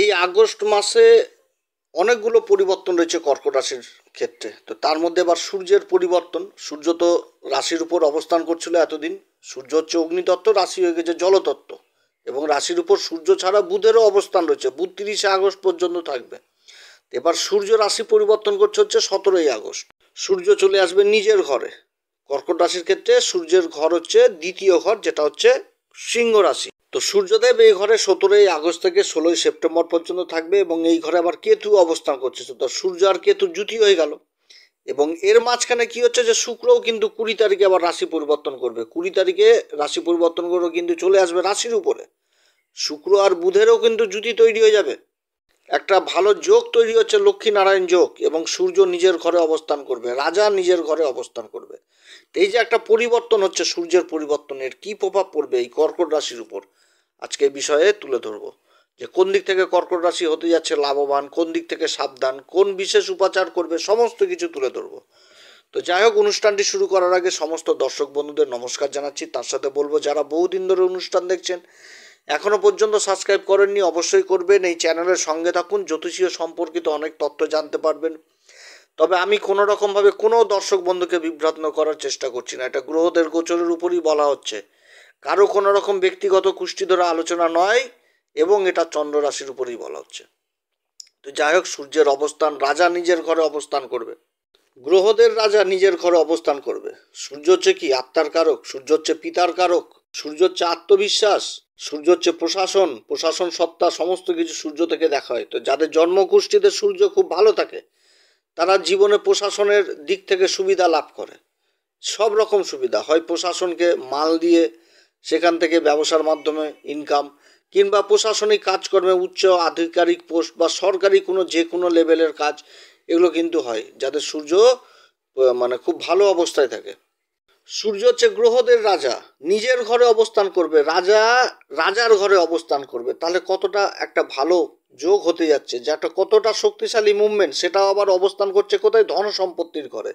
এই আগস্ট মাসে অনেকগুলো পরিবর্তন রয়েছে কর্কট রাশির ক্ষেত্রে। তো তার মধ্যে আবার সূর্যের পরিবর্তন। সূর্য তো রাশির উপর অবস্থান করছিল এতদিন। সূর্য হচ্ছে অগ্নিতত্ত্ব, রাশি হয়ে গেছে জলতত্ত্ব, এবং রাশির উপর সূর্য ছাড়া বুধেরও অবস্থান রয়েছে। বুধ 30শে আগস্ট পর্যন্ত থাকবে। এবার সূর্য রাশি পরিবর্তন করছে হচ্ছে 17ই আগস্ট। সূর্য চলে আসবে নিজের ঘরে। কর্কট রাশির ক্ষেত্রে সূর্যের ঘর হচ্ছে দ্বিতীয় ঘর, যেটা হচ্ছে সিংহ রাশি। তো সূর্যদেব এই ঘরে 17ই আগস্ট থেকে 16ই সেপ্টেম্বর পর্যন্ত থাকবে, এবং এই ঘরে আবার কেতু অবস্থান করছে। তো সূর্য আর কেতু জুতি হয়ে গেল। এবং এর মাঝখানে কি হচ্ছে যে শুক্রও কিন্তু 20 তারিখে আবার রাশি পরিবর্তন করবে। 20 তারিখে রাশি পরিবর্তন করে কিন্তু চলে আসবে রাশির উপরে। শুক্র আর বুধেরও কিন্তু জুতি তৈরি হয়ে যাবে। একটা ভালো যোগ তৈরি হচ্ছে, লক্ষ্মী নারায়ণ যোগ, এবং সূর্য নিজের ঘরে অবস্থান করবে, রাজা নিজের ঘরে অবস্থান করবে। এই যে একটা পরিবর্তন হচ্ছে, সূর্যের পরিবর্তনের কি প্রভাব পড়বে এই কর্কট রাশির উপর, আজকে এই বিষয়ে তুলে ধরবো। যে কোন দিক থেকে কর্কট রাশি হতে যাচ্ছে লাভবান, কোন দিক থেকে সাবধান, কোন বিশেষ উপাচার করবে, সমস্ত কিছু তুলে ধরবো। তো যাই হোক, অনুষ্ঠানটি শুরু করার আগে সমস্ত দর্শক বন্ধুদের নমস্কার জানাচ্ছি। তার সাথে বলবো, যারা বহুদিন ধরে অনুষ্ঠান দেখছেন, এখনো পর্যন্ত সাবস্ক্রাইব করেননি, অবশ্যই করবেন। এই চ্যানেলের সঙ্গে থাকুন, জ্যোতিষীয় সম্পর্কিত অনেক তথ্য জানতে পারবেন। তবে আমি কোনো রকমভাবে কোনো দর্শক বন্ধুকে বিভ্রান্ত করার চেষ্টা করছি না। এটা গ্রহদের গোচরের উপরই বলা হচ্ছে, কারো কোনো রকম ব্যক্তিগত কুষ্টি ধরে আলোচনা নয়, এবং এটা চন্দ্র রাশির উপরেই বলা হচ্ছে। তো যাই হোক, সূর্যের অবস্থান, রাজা নিজের ঘরে অবস্থান করবে, গ্রহদের রাজা নিজের ঘরে অবস্থান করবে। সূর্য হচ্ছে কি আত্মার কারক, সূর্য হচ্ছে পিতার কারক, সূর্য হচ্ছে আত্মবিশ্বাস, সূর্য হচ্ছে প্রশাসন, প্রশাসন সত্তা, সমস্ত কিছু সূর্য থেকে দেখা হয়। তো যাদের জন্মকুষ্ঠিতে সূর্য খুব ভালো থাকে, তারা জীবনে প্রশাসনের দিক থেকে সুবিধা লাভ করে। সব রকম সুবিধা হয়, প্রশাসনকে মাল দিয়ে সেখান থেকে ব্যবসার মাধ্যমে ইনকাম, কিংবা প্রশাসনিক কাজকর্মে উচ্চ আধিকারিক পোস্ট বা সরকারি কোনো যে কোনো লেভেলের কাজ, এগুলো কিন্তু হয় যাদের সূর্য মানে খুব ভালো অবস্থায় থাকে। সূর্য হচ্ছে গ্রহদের রাজা, নিজের ঘরে অবস্থান করবে, রাজা রাজার ঘরে অবস্থান করবে। তাহলে কতটা একটা ভালো যোগ হতে যাচ্ছে, যে একটা কতটা শক্তিশালী মুভমেন্ট, সেটাও আবার অবস্থান করছে কোথায়, ধন সম্পত্তির ঘরে,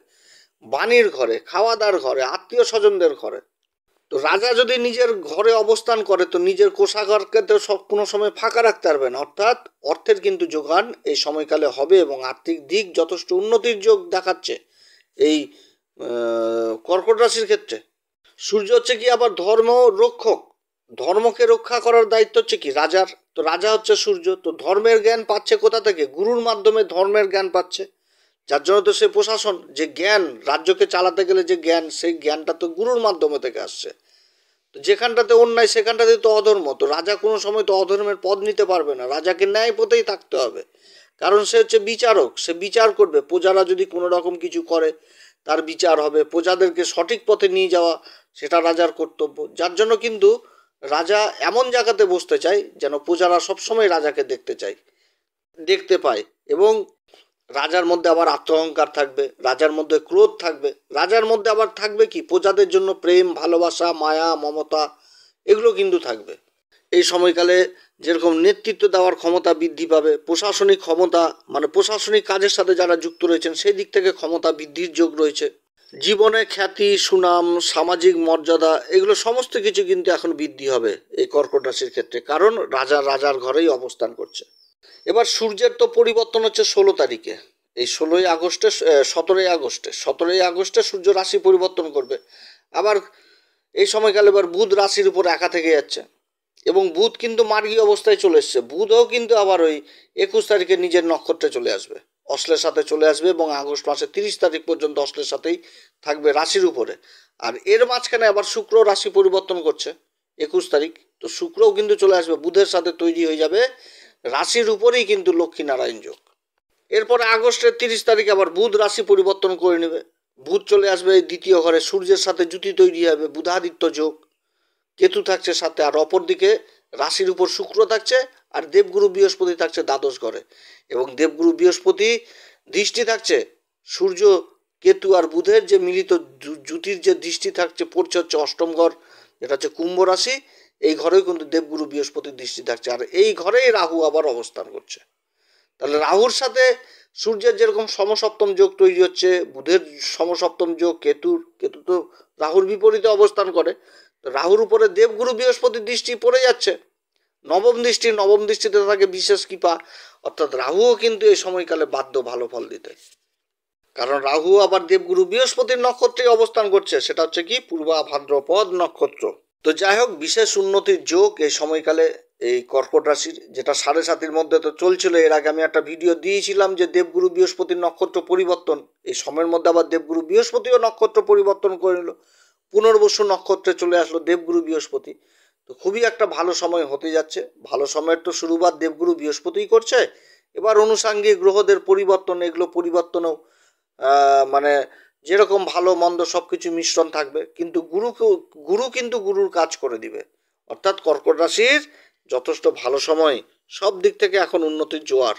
বাণীর ঘরে, খাওয়া দাওয়ার ঘরে, আত্মীয় স্বজনদের ঘরে। তো রাজা যদি নিজের ঘরে অবস্থান করে, তো নিজের কোষাগারকে তো সব কোনো সময় ফাঁকা রাখতে পারবে না। অর্থাৎ অর্থের কিন্তু যোগান এই সময়কালে হবে, এবং আর্থিক দিক যথেষ্ট উন্নতির যোগ দেখাচ্ছে এই কর্কট রাশির ক্ষেত্রে। সূর্য হচ্ছে কি আবার ধর্ম রক্ষক, ধর্মকে রক্ষা করার দায়িত্ব হচ্ছে কি রাজার। তো রাজা হচ্ছে সূর্য। তো ধর্মের জ্ঞান পাচ্ছে কোথা থেকে, গুরুর মাধ্যমে ধর্মের জ্ঞান পাচ্ছে। যার জন্য তো সে প্রশাসন, যে জ্ঞান রাজ্যকে চালাতে গেলে যে জ্ঞান, সেই জ্ঞানটা তো গুরুর মাধ্যমে থেকে আসছে। তো যেখানটাতে অন্যায় সেখানটাতে তো অধর্ম, তো রাজা কোনো সময় তো অধর্মের পদ নিতে পারবে না, রাজাকে ন্যায় পথেই থাকতে হবে। কারণ সে হচ্ছে বিচারক, সে বিচার করবে। প্রজারা যদি কোনো রকম কিছু করে, তার বিচার হবে। প্রজাদেরকে সঠিক পথে নিয়ে যাওয়া, সেটা রাজার কর্তব্য। যার জন্য কিন্তু রাজা এমন জায়গাতে বসতে চায় যেন প্রজারা সবসময় রাজাকে দেখতে পায়। এবং রাজার মধ্যে আবার আত্মঅহংকার থাকবে, রাজার মধ্যে ক্রোধ থাকবে, রাজার মধ্যে আবার থাকবে কি প্রজাদের জন্য প্রেম, ভালোবাসা, মায়া, মমতা, এগুলো কিন্তু থাকবে। এই সময়কালে যেরকম নেতৃত্ব দেওয়ার ক্ষমতা বৃদ্ধি পাবে, প্রশাসনিক ক্ষমতা, মানে প্রশাসনিক কাজের সাথে যারা যুক্ত রয়েছেন সেই দিক থেকে ক্ষমতা বৃদ্ধির যোগ রয়েছে। জীবনে খ্যাতি, সুনাম, সামাজিক মর্যাদা, এগুলো সমস্ত কিছু কিন্তু এখন বৃদ্ধি হবে এই কর্কট রাশির ক্ষেত্রে, কারণ রাজার ঘরেই অবস্থান করছে। এবার সূর্যের তো পরিবর্তন হচ্ছে 16 তারিখে। এই 16ই আগস্টে, 17ই আগস্টে সূর্য রাশি পরিবর্তন করবে। আবার এই সময়কালে এবার বুধ রাশির উপর একা থেকে যাচ্ছে, এবং বুধ কিন্তু মার্গী অবস্থায় চলে এসছে। বুধও কিন্তু আবার ওই 21 তারিখে নিজের নক্ষত্রে চলে আসবে, অশ্লের সাথে চলে আসবে, এবং আগস্ট মাসের 30 তারিখ পর্যন্ত অশ্লের সাথেই থাকবে রাশির উপরে। আর এর মাঝখানে আবার শুক্র রাশি পরিবর্তন করছে 21 তারিখ। তো শুক্রও কিন্তু চলে আসবে, বুধের সাথে তৈরি হয়ে যাবে রাশির উপরেই কিন্তু লক্ষ্মী নারায়ণ যোগ। এরপরে আগস্টের 30 তারিখে আবার বুধ রাশি পরিবর্তন করে নেবে, বুধ চলে আসবে এই দ্বিতীয় ঘরে, সূর্যের সাথে জুতি তৈরি হবে, বুধাদিত্য যোগ। কেতু থাকছে সাথে, আর অপরদিকে রাশির উপর শুক্র থাকছে, আর দেবগুরু বৃহস্পতি থাকছে দ্বাদশ ঘরে। এবং দেবগুরু বৃহস্পতি দৃষ্টি থাকছে সূর্য, কেতু আর বুধের যে মিলিত জুতির যে দৃষ্টি থাকছে, পড়ছে হচ্ছে অষ্টম ঘর, যেটা হচ্ছে কুম্ভ রাশি। এই ঘরেও কিন্তু দেবগুরু বৃহস্পতির দৃষ্টি থাকছে, আর এই ঘরেই রাহু আবার অবস্থান করছে। তাহলে রাহুর সাথে সূর্যের যেরকম সমসপ্তম যোগ তৈরি হচ্ছে, বুধের সমসপ্তম যোগ, কেতু তো রাহুর বিপরীতে অবস্থান করে। তো রাহুর উপরে দেবগুরু বৃহস্পতির দৃষ্টি পড়ে যাচ্ছে। নবম দৃষ্টিতে থাকে বিশেষ কৃপা, অর্থাৎ রাহুও কিন্তু এই সময়কালে বাধ্য ভালো ফল দিতে। কারণ রাহু আবার দেবগুরু বৃহস্পতির নক্ষত্রে অবস্থান করছে, সেটা হচ্ছে কি পূর্বা ভাদ্রপদ নক্ষত্র। তো যাই হোক, বিশেষ উন্নতির যোগ এই সময়কালে এই কর্কট রাশির, যেটা 7.5-এর মধ্যে তো চলছিল। এর আগে আমি একটা ভিডিও দিয়েছিলাম যে দেবগুরু বৃহস্পতির নক্ষত্র পরিবর্তন। এই সময়ের মধ্যে আবার দেবগুরু বৃহস্পতিও নক্ষত্র পরিবর্তন করে নিল, পুনর্বসু নক্ষত্রে চলে আসলো দেবগুরু বৃহস্পতি। তো খুবই একটা ভালো সময় হতে যাচ্ছে। ভালো সময়ের তো শুরুবাত দেবগুরু বৃহস্পতিই করছে। এবার অনুষাঙ্গিক গ্রহদের পরিবর্তন, এগুলো পরিবর্তনও মানে যেরকম ভালো মন্দ সব কিছু মিশ্রণ থাকবে, কিন্তু গুরু কিন্তু গুরুর কাজ করে দিবে। অর্থাৎ কর্কট রাশির যথেষ্ট ভালো সময়, সব দিক থেকে এখন উন্নতির জোয়ার।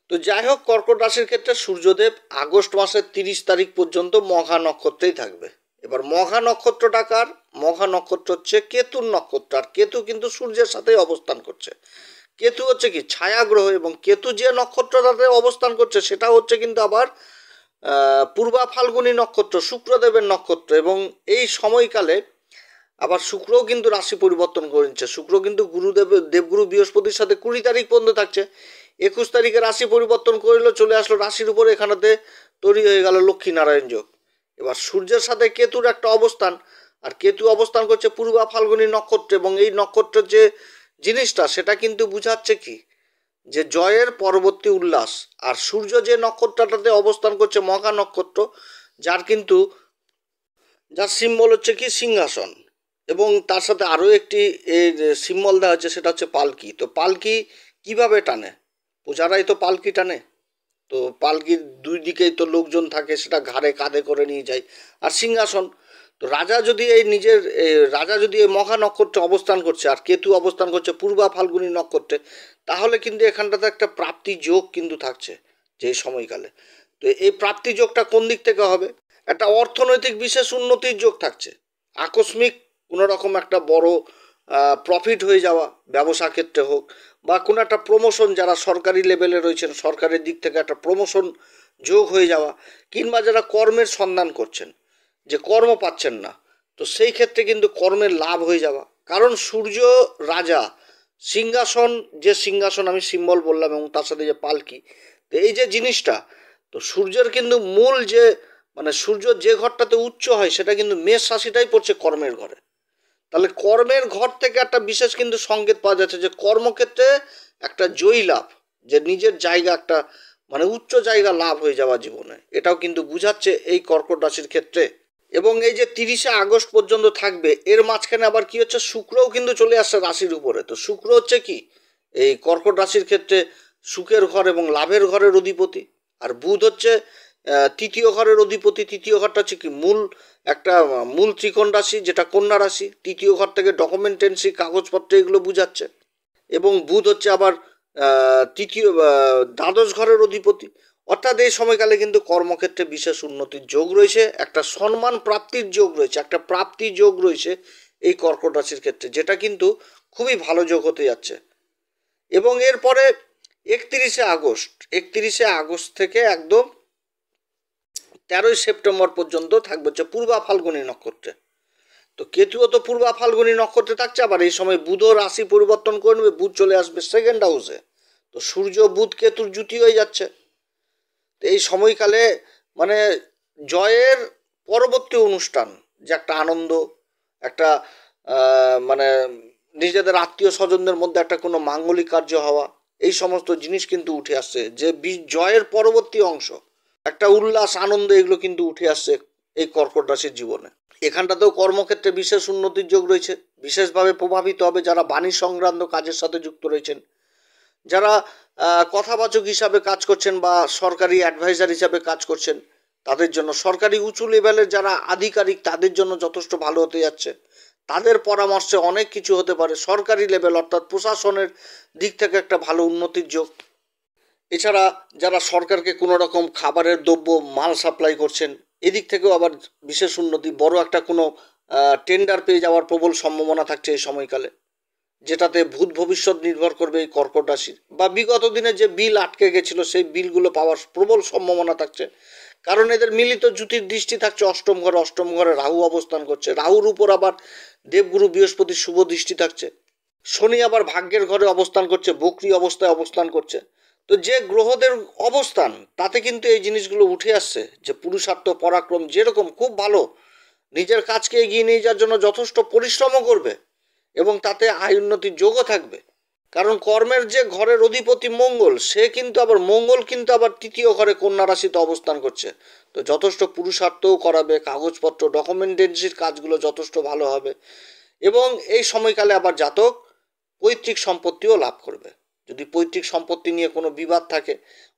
তো যাই হোক, কর্কট রাশির ক্ষেত্রে সূর্যদেব আগস্ট মাসের 30 তারিখ পর্যন্ত মঘা নক্ষত্রেই থাকবে। এবার মঘা নক্ষত্রটা কার? মঘা নক্ষত্র হচ্ছে কেতুর নক্ষত্র, আর কেতু কিন্তু সূর্যের সাথেই অবস্থান করছে। কেতু হচ্ছে কি ছায়া গ্রহ, এবং কেতু যে নক্ষত্রটাতে অবস্থান করছে সেটা হচ্ছে কিন্তু আবার পূর্বা ফাল্গুনী নক্ষত্র, শুক্রদেবের নক্ষত্র। এবং এই সময়কালে আবার শুক্রও কিন্তু রাশি পরিবর্তন করে নিচ্ছে। শুক্র কিন্তু দেবগুরু বৃহস্পতির সাথে 20 তারিখ পর্যন্ত থাকছে। 21 তারিখে রাশি পরিবর্তন করলো, চলে আসলো রাশির উপরে, এখানেতে তৈরি হয়ে গেল লক্ষ্মীনারায়ণ যোগ। এবার সূর্যের সাথে কেতুর একটা অবস্থান, আর কেতু অবস্থান করছে পূর্বা ফাল্গুনী নক্ষত্রে। এবং এই নক্ষত্রের যে জিনিসটা সেটা কিন্তু বুঝাচ্ছে কি, যে জয়ের পরবর্তী উল্লাস। আর সূর্য যে নক্ষত্রটাতে অবস্থান করছে মঘা নক্ষত্র, যার সিম্বল হচ্ছে কি সিংহাসন, এবং তার সাথে আরও একটি এর সিম্বল দেওয়া হচ্ছে, সেটা হচ্ছে পালকি। তো পালকি কিভাবে টানে? পূজারাই তো পালকি টানে। তো পালকির দুই দিকেই তো লোকজন থাকে, সেটা ঘাড়ে কাঁধে করে নিয়ে যায়। আর সিংহাসন, তো রাজা যদি এই মঘা নক্ষত্রে অবস্থান করছে, আর কেতু অবস্থান করছে পূর্বা ফাল্গুনী নক্ষত্রে, তাহলে কিন্তু এখানটাতে একটা প্রাপ্তি যোগ কিন্তু থাকছে যে সময়কালে। তো এই প্রাপ্তি যোগটা কোন দিক থেকে হবে? একটা অর্থনৈতিক বিশেষ উন্নতির যোগ থাকছে। আকস্মিক কোনো রকম একটা বড় প্রফিট হয়ে যাওয়া, ব্যবসা ক্ষেত্রে হোক, বা কোনো একটা প্রমোশন, যারা সরকারি লেভেলে রয়েছেন সরকারের দিক থেকে একটা প্রমোশন যোগ হয়ে যাওয়া, কিংবা যারা কর্মের সন্ধান করছেন, যে কর্ম পাচ্ছেন না, তো সেই ক্ষেত্রে কিন্তু কর্মের লাভ হয়ে যাওয়া। কারণ সূর্য রাজা, সিংহাসন আমি সিম্বল বললাম, এবং তার সাথে যে পালকি, তো এই যে জিনিসটা, তো সূর্যের কিন্তু মূল যে সূর্য যে ঘরটাতে উচ্চ হয় সেটা কিন্তু মেষ রাশিটাই পড়ছে কর্মের ঘরে। তাহলে কর্মের ঘর থেকে একটা বিশেষ কিন্তু সংকেত পাওয়া যাচ্ছে, যে কর্মক্ষেত্রে একটা জয়ী লাভ, যে নিজের জায়গা একটা উচ্চ জায়গা লাভ হয়ে যাওয়া জীবনে, এটাও কিন্তু বুঝাচ্ছে এই কর্কট রাশির ক্ষেত্রে। এবং এই যে 30শে আগস্ট পর্যন্ত থাকবে, এর মাঝখানে আবার কি হচ্ছে, শুক্রও কিন্তু চলে আসছে রাশির উপরে। তো শুক্র হচ্ছে কি এই কর্কট রাশির ক্ষেত্রে সুখের ঘর এবং লাভের ঘরের অধিপতি। আর বুধ হচ্ছে তৃতীয় ঘরের অধিপতি। তৃতীয় ঘরটা হচ্ছে কি মূল ত্রিকোণ রাশি, যেটা কন্যা রাশি। তৃতীয় ঘর থেকে ডকুমেন্টেন্সি, কাগজপত্র, এগুলো বুঝাচ্ছে। এবং বুধ হচ্ছে আবার দ্বাদশ ঘরের অধিপতি। অর্থাৎ এই সময়কালে কিন্তু কর্মক্ষেত্রে বিশেষ উন্নতির যোগ রয়েছে, একটা সম্মান প্রাপ্তির যোগ রয়েছে, একটা প্রাপ্তি যোগ রয়েছে এই কর্কট রাশির ক্ষেত্রে, যেটা কিন্তু খুবই ভালো যোগ হতে যাচ্ছে। এবং এরপরে 31শে আগস্ট থেকে একদম 13ই সেপ্টেম্বর পর্যন্ত থাকবে হচ্ছে পূর্বা ফাল্গুনী নক্ষত্রে। তো কেতুও তো পূর্বা ফাল্গুনী নক্ষত্রে থাকছে। আবার এই সময় বুধও রাশি পরিবর্তন করে নেবে, বুধ চলে আসবে সেকেন্ড হাউসে। তো সূর্য বুধ কেতুর জুটি হয়ে যাচ্ছে। তো এই সময়কালে জয়ের পরবর্তী অনুষ্ঠান, যে একটা আনন্দ, একটা নিজেদের আত্মীয় স্বজনদের মধ্যে একটা কোনো মাঙ্গলিক কার্য হওয়া, এই সমস্ত জিনিস কিন্তু উঠে আসছে। যে জয়ের পরবর্তী অংশ, একটা উল্লাস, আনন্দ, এগুলো কিন্তু উঠে আসছে এই কর্কট রাশির জীবনে। এখানটাতেও কর্মক্ষেত্রে বিশেষ উন্নতির যোগ রয়েছে। বিশেষভাবে প্রভাবিত হবে যারা বাণী সংক্রান্ত কাজের সাথে যুক্ত রয়েছেন, যারা কথাবাচক হিসাবে কাজ করছেন বা সরকারি অ্যাডভাইজার হিসাবে কাজ করছেন, তাদের জন্য। সরকারি উঁচু লেভেলের যারা আধিকারিক, তাদের জন্য যথেষ্ট ভালো হতে যাচ্ছে। তাদের পরামর্শে অনেক কিছু হতে পারে। সরকারি লেভেল অর্থাৎ প্রশাসনের দিক থেকে একটা ভালো উন্নতির যোগ। এছাড়া যারা সরকারকে কোনো রকম খাবারের দ্রব্য মাল সাপ্লাই করছেন, এদিক থেকেও আবার বিশেষ উন্নতি। বড় একটা কোনো টেন্ডার পেয়ে যাওয়ার প্রবল সম্ভাবনা থাকছে এই সময়কালে, যেটাতে ভূত ভবিষ্যৎ নির্ভর করবে এই কর্কট রাশির। বা বিগত দিনে যে বিল আটকে গেছিলো, সেই বিলগুলো পাওয়ার প্রবল সম্ভাবনা থাকছে। কারণ এদের মিলিত জ্যোতির দৃষ্টি থাকছে অষ্টম ঘরে রাহু অবস্থান করছে। রাহুর উপর আবার দেবগুরু বৃহস্পতির শুভ দৃষ্টি থাকছে। শনি আবার ভাগ্যের ঘরে অবস্থান করছে, বকরি অবস্থায় অবস্থান করছে। তো যে গ্রহদের অবস্থান তাতে কিন্তু এই জিনিসগুলো উঠে আসছে যে পুরুষার্থ পরাক্রম যেরকম খুব ভালো, নিজের কাজকে এগিয়ে নিয়ে যাওয়ার জন্য যথেষ্ট পরিশ্রমও করবে এবং তাতে আয় উন্নতির যোগও থাকবে। কারণ কর্মের যে ঘরের অধিপতি মঙ্গল, সে কিন্তু আবার মঙ্গল কিন্তু আবার তৃতীয় ঘরে কন্যা রাশিতে অবস্থান করছে। তো যথেষ্ট পুরুষার্থও করাবে, কাগজপত্র ডকুমেন্টেন্সির কাজগুলো যথেষ্ট ভালো হবে এবং এই সময়কালে আবার জাতক পৈতৃক সম্পত্তিও লাভ করবে। যদি পৈতৃক সম্পত্তি নিয়ে কোনো বিবাদ থাকে,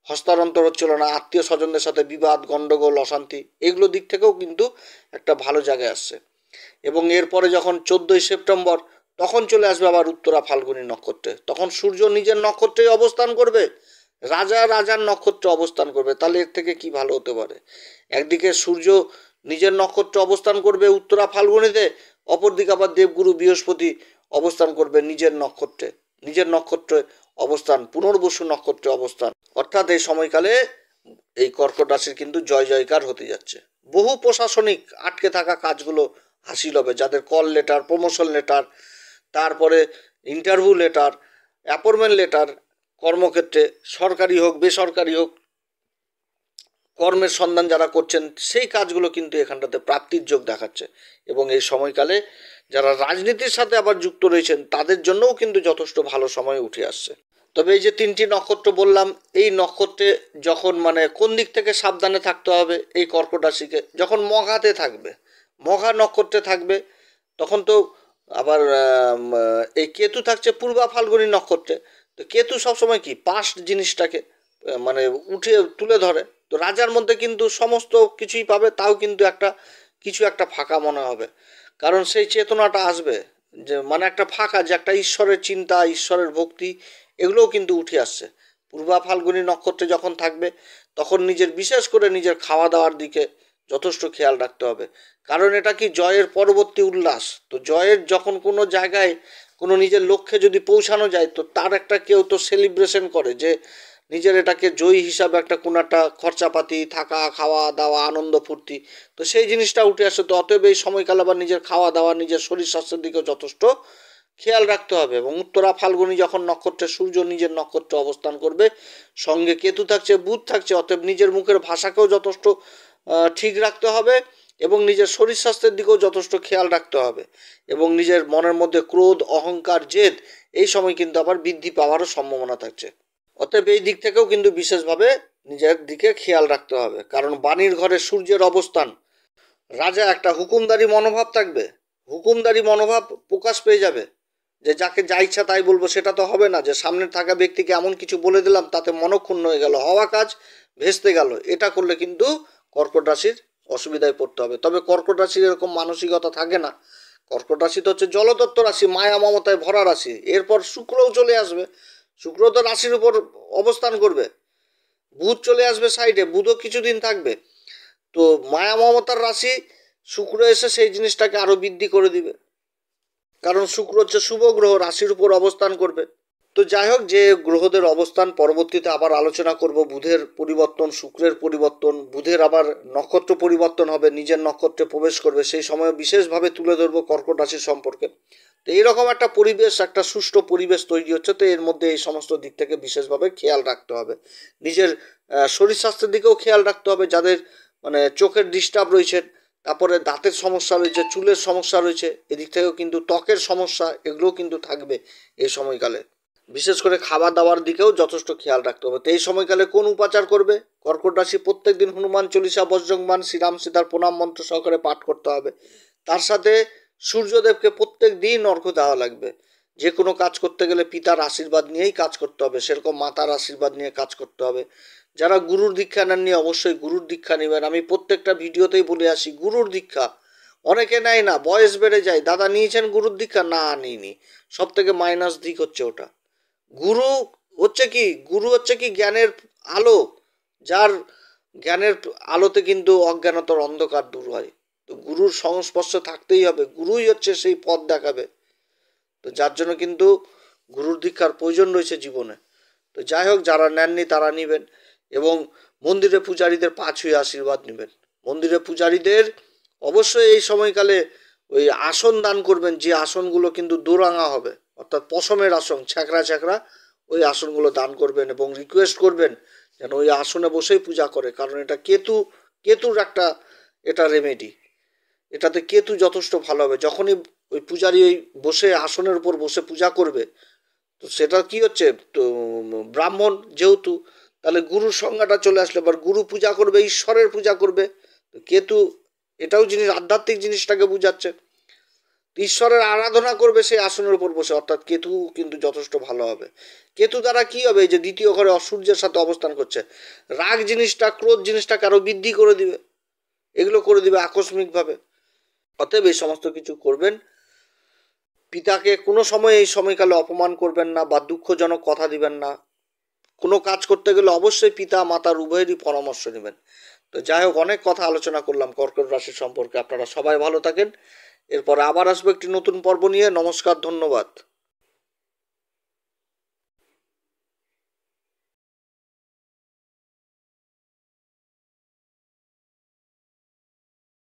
হস্তান্তর হচ্ছিল না, আত্মীয় স্বজনদের সাথে বিবাদ, গণ্ডগোল, অশান্তি, এগুলো দিক থেকেও কিন্তু একটা ভালো জায়গায় আসছে। এবং এরপরে যখন 14ই সেপ্টেম্বর, তখন চলে আসবে আবার উত্তরা ফাল্গুনী নক্ষত্রে। তখন সূর্য নিজের নক্ষত্রেই অবস্থান করবে, রাজার নক্ষত্রে অবস্থান করবে। তাহলে এর থেকে কি ভালো হতে পারে? একদিকে সূর্য নিজের নক্ষত্রে অবস্থান করবে উত্তরা ফাল্গুনীতে, অপরদিকে আবার দেবগুরু বৃহস্পতি অবস্থান করবে নিজের নক্ষত্রে অবস্থান, পুনর্বসু নক্ষত্রে অবস্থান। অর্থাৎ এই সময়কালে এই কর্কট রাশির কিন্তু জয় জয়কার হতে যাচ্ছে। বহু প্রশাসনিক আটকে থাকা কাজগুলো হাসিল হবে, যাদের কল লেটার, প্রমোশন লেটার, তারপরে ইন্টারভিউ লেটার, অ্যাপয়েন্টমেন্ট লেটার, কর্মক্ষেত্রে সরকারি হোক বেসরকারি হোক, কর্মের সন্ধান যারা করছেন সেই কাজগুলো কিন্তু এখানটাতে প্রাপ্তির যোগ দেখাচ্ছে। এবং এই সময়কালে যারা রাজনীতির সাথে আবার যুক্ত রয়েছেন তাদের জন্যও কিন্তু যথেষ্ট ভালো সময় উঠে আসছে। তবে এই যে 3টি নক্ষত্র বললাম, এই নক্ষত্রে যখন কোন দিক থেকে সাবধানে থাকতে হবে এই কর্কট রাশিকে, যখন মঘাতে থাকবে, মঘা নক্ষত্রে থাকবে, তখন তো আবার এই কেতু থাকছে পূর্বা ফাল্গুনী নক্ষত্রে। তো কেতু সবসময় কি পাস্ট জিনিসটাকে উঠে তুলে ধরে। তো রাজার মধ্যে কিন্তু সমস্ত কিছুই পাবে, তাও কিন্তু কিছু একটা ফাঁকা মনে হবে, কারণ সেই চেতনাটা আসবে যে একটা ফাঁকা, যে একটা ঈশ্বরের চিন্তা, ঈশ্বরের ভক্তি, এগুলোও কিন্তু উঠে আসছে। পূর্বা ফাল্গুনী নক্ষত্রে যখন থাকবে তখন বিশেষ করে নিজের খাওয়া দাওয়ার দিকে যথেষ্ট খেয়াল রাখতে হবে, কারণ এটা কি জয়ের পরবর্তী উল্লাস। তো জয়ের যখন কোনো জায়গায় কোনো নিজের লক্ষ্যে যদি পৌঁছানো যায়, তো তার কেউ তো সেলিব্রেশন করে যে নিজের এটাকে জয়ী হিসাবে কোনো একটা খরচাপাতি, থাকা খাওয়া দাওয়া, আনন্দ ফুর্তি, তো সেই জিনিসটা উঠে আসে। তো অতএব এই সময়কাল আবার নিজের খাওয়া দাওয়া, নিজের শরীর স্বাস্থ্যের দিকেও যথেষ্ট খেয়াল রাখতে হবে। এবং উত্তরা ফাল্গুনী যখন নক্ষত্রে সূর্য নিজের নক্ষত্রে অবস্থান করবে, সঙ্গে কেতু থাকছে, বুধ থাকছে, অতএব নিজের মুখের ভাষাকেও যথেষ্ট ঠিক রাখতে হবে এবং নিজের শরীর স্বাস্থ্যের দিকেও যথেষ্ট খেয়াল রাখতে হবে। এবং নিজের মনের মধ্যে ক্রোধ, অহংকার, জেদ এই সময় কিন্তু আবার বৃদ্ধি পাওয়ারও সম্ভাবনা থাকছে। অতএব এই দিক থেকেও কিন্তু বিশেষভাবে নিজের দিকে খেয়াল রাখতে হবে, কারণ বাণীর ঘরে সূর্যের অবস্থান, রাজা একটা হুকুমদারি মনোভাব থাকবে, হুকুমদারি মনোভাব প্রকাশ পেয়ে যাবে, যে যাকে যা ইচ্ছা তাই বলবো, সেটা তো হবে না। যে সামনে থাকা ব্যক্তিকে এমন কিছু বলে দিলাম তাতে মনক্ষুণ্ণ হয়ে গেল, হওয়া কাজ ভেস্তে গেল, এটা করলে কিন্তু কর্কট রাশির অসুবিধায় পড়তে হবে। তবে কর্কট রাশির এরকম মানসিকতা থাকে না। কর্কট রাশি তো হচ্ছে জলতত্ত্ব রাশি, মায়া মমতায় ভরা রাশি। এরপর শুক্রও চলে আসবে, শুক্র তো রাশির উপর অবস্থান করবে, বুধ চলে আসবে সাইডে, বুধও কিছুদিন থাকবে। তো মায়া মমতার রাশি, শুক্র এসে সেই জিনিসটাকে আরও বৃদ্ধি করে দিবে, কারণ শুক্র হচ্ছে শুভ গ্রহ, রাশির উপর অবস্থান করবে। তো যাই হোক, যে গ্রহদের অবস্থান পরবর্তীতে আবার আলোচনা করব। বুধের পরিবর্তন, শুক্রের পরিবর্তন, বুধের আবার নক্ষত্র পরিবর্তন হবে, নিজের নক্ষত্রে প্রবেশ করবে, সেই সময় বিশেষভাবে তুলে ধরবো কর্কট রাশির সম্পর্কে। তো এইরকম একটা পরিবেশ, একটা সুষ্ঠু পরিবেশ তৈরি হচ্ছে। তো এর মধ্যে এই সমস্ত দিক থেকে বিশেষভাবে খেয়াল রাখতে হবে। নিজের শরীর স্বাস্থ্যের দিকেও খেয়াল রাখতে হবে, যাদের চোখের ডিস্টার্ব রয়েছে, তারপরে দাঁতের সমস্যা রয়েছে, চুলের সমস্যা রয়েছে, এদিক থেকেও কিন্তু ত্বকের সমস্যা, এগুলোও কিন্তু থাকবে এই সময়কালে। বিশেষ করে খাবার দাবার দিকেও যথেষ্ট খেয়াল রাখতে হবে। তো এই সময়কালে কোন উপাচার করবে? কর্কট রাশি প্রত্যেক দিন হনুমান চল্লিশা, বজ্রংবান, শ্রীরাম সীতার প্রণাম মন্ত্র সহকারে পাঠ করতে হবে। তার সাথে সূর্যদেবকে প্রত্যেক দিন অর্ঘ্য দেওয়া লাগবে। যে কোনো কাজ করতে গেলে পিতার আশীর্বাদ নিয়েই কাজ করতে হবে, সেরকম মাতার আশীর্বাদ নিয়ে কাজ করতে হবে। যারা গুরুর দীক্ষা নেননি অবশ্যই গুরুর দীক্ষা নেবেন। আমি প্রত্যেকটা ভিডিওতেই বলে আসি, গুরুর দীক্ষা অনেকে নেয় না, বয়স বেড়ে যায়, দাদা নিয়েছেন গুরুর দীক্ষা? না, নিইনি। সব থেকে মাইনাস দিক হচ্ছে ওটা। গুরু হচ্ছে কি জ্ঞানের আলো, যার জ্ঞানের আলোতে কিন্তু অজ্ঞানতার অন্ধকার দূর হয়। তো গুরুর সংস্পর্শে থাকতেই হবে, গুরুই হচ্ছে সেই পথ দেখাবে। তো যার জন্য কিন্তু গুরুর দীক্ষার প্রয়োজন রয়েছে জীবনে। তো যাই হোক, যারা নেননি তারা নেবেন এবং মন্দিরে পূজারীদের পা ছুঁয়ে আশীর্বাদ নেবেন। মন্দিরে পূজারীদের অবশ্যই এই সময়কালে ওই আসন দান করবেন, যে আসনগুলো কিন্তু দোরাঙা হবে। অর্থাৎ পশমের আসন, ছ্যাঁকড়া ছ্যাঁকড়া ওই আসনগুলো দান করবেন এবং রিকোয়েস্ট করবেন যেন ওই আসনে বসেই পূজা করে, কারণ এটা কেতুর একটা এটা রেমেডি। এটাতে কেতু যথেষ্ট ভালো হবে। যখনই ওই পূজারি ওই বসে আসনের উপর বসে পূজা করবে, তো সেটা কি হচ্ছে, তো ব্রাহ্মণ যেহেতু, তাহলে গুরুর সংজ্ঞাটা চলে আসলে, এবার গুরু পূজা করবে, ঈশ্বরের পূজা করবে। তো কেতু এটাও জিনিস, আধ্যাত্মিক জিনিসটাকে বুঝাচ্ছে। ঈশ্বরের আরাধনা করবে সেই আসনের উপর বসে, অর্থাৎ কেতু কিন্তু যথেষ্ট ভালো হবে। কেতু দ্বারা কি হবে, যে দ্বিতীয় ঘরে অসূর্যের সাথে অবস্থান করছে, রাগ জিনিসটা, ক্রোধ জিনিসটাকে আরো বৃদ্ধি করে দিবে, এগুলো করে দিবে আকস্মিকভাবে। অতএব এই সমস্ত কিছু করবেন। পিতাকে কোনো সময় এই সময়কালে অপমান করবেন না বা দুঃখজনক কথা দিবেন না। কোনো কাজ করতে গেলে অবশ্যই পিতা মাতার উভয়েরই পরামর্শ নেবেন। তো যাই হোক, অনেক কথা আলোচনা করলাম কর্কট রাশি সম্পর্কে। আপনারা সবাই ভালো থাকেন। এরপরে আবার আসবো একটি নতুন পর্ব নিয়ে। নমস্কার, ধন্যবাদ।